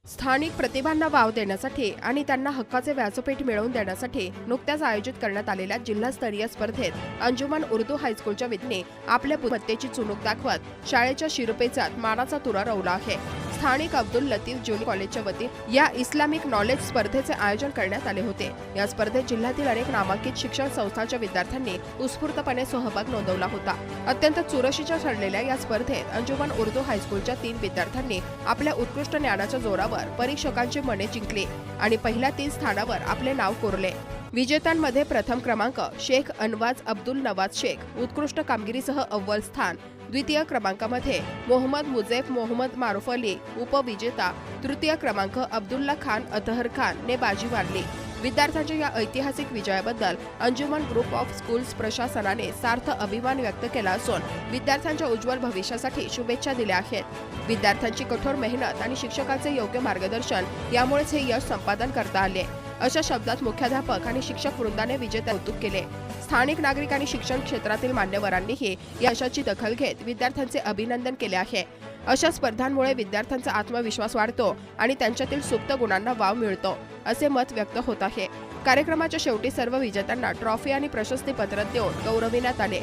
स्थानिक प्रतिभांना वाव देण्यासाठी आणि त्यांना हक्काचे व्यासपीठ मिळवून देण्यासाठी नुकत्याच आयोजित करण्यात आलेल्या जिल्हास्तरीय स्पर्धेत अंजुमन उर्दू हायस्कूलच्या विद्यार्थ्यांनी आपल्या बुद्धिमत्तेची चुणूक दाखवत शाळेच्या शिरपेचात मानाचा तुरा रोवला आहे। स्थानिक अब्दुल लतीफ ज्युनियर कॉलेजच्या वतीने या इस्लामिक नॉलेज स्पर्धेचे आयोजन करण्यात आले होते। या स्पर्धेत जिल्ह्यातील अनेक नामांकित शिक्षण संस्थांच्या विद्यार्थ्यांनी उत्स्फूर्तपणे सहभाग नोंदवला होता। अत्यंत चुरशीच्या ठरलेल्या या स्पर्धेत अंजुमन उर्दू हायस्कूलच्या 3 विद्यार्थ्यांनी आपल्या उत्कृष्ट ज्ञानाच्या जोरावर परीक्षकांची मने जिंकली आणि पहिल्या 3 स्थानावर आपले नाव कोरले। विजेत्यांमध्ये प्रथम क्रमांक शेख अनवाज अब्दुल नवाज शेख उत्कृष्ट कामगिरीसह अव्वल स्थान, द्वितीय क्रमांकामध्ये मोहम्मद मुजेफ मोहम्मद मारुफ अली उपविजेता, तृतीय क्रमांक अब्दुल्ला खान अतहर खान ने बाजी मारली। विद्यार्थ्यांच्या या ऐतिहासिक विजयाबद्दल अंजुमन ग्रुप ऑफ स्कूल्स प्रशासनाने सार्थ अभिमान व्यक्त केला असून विद्यार्थ्यांच्या उज्ज्वल भविष्यासाठी शुभेच्छा दिल्या आहेत। विद्यार्थ्यांची कठोर मेहनत आणि शिक्षकांचे योग्य मार्गदर्शन यामुळेच हे यश संपादन करता आले, अशा शब्दात मुख्याध्यापक आणि शिक्षक वृंदाने विजेते कौतुक केले। स्थानिक नागरिक आणि शिक्षण क्षेत्रातील मान्यवरांनीही या यशाची दखल घेत विद्यार्थ्यांचे अभिनंदन केले आहे। अशा स्पर्धांमुळे विद्यार्थ्यांचा आत्मविश्वास वाढतो आणि त्यांच्यातील सुप्त गुणांना वाव मिळतो, असे मत व्यक्त होत आहे। कार्यक्रमाच्या शेवटी सर्व विजेत्यांना ट्रॉफी आणि प्रशस्तीपत्र देऊन गौरविण्यात आले।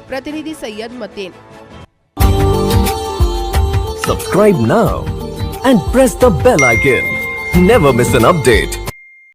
प्रतिनिधी Syed Mateen. Subscribe now and press the bell icon. Never miss an update.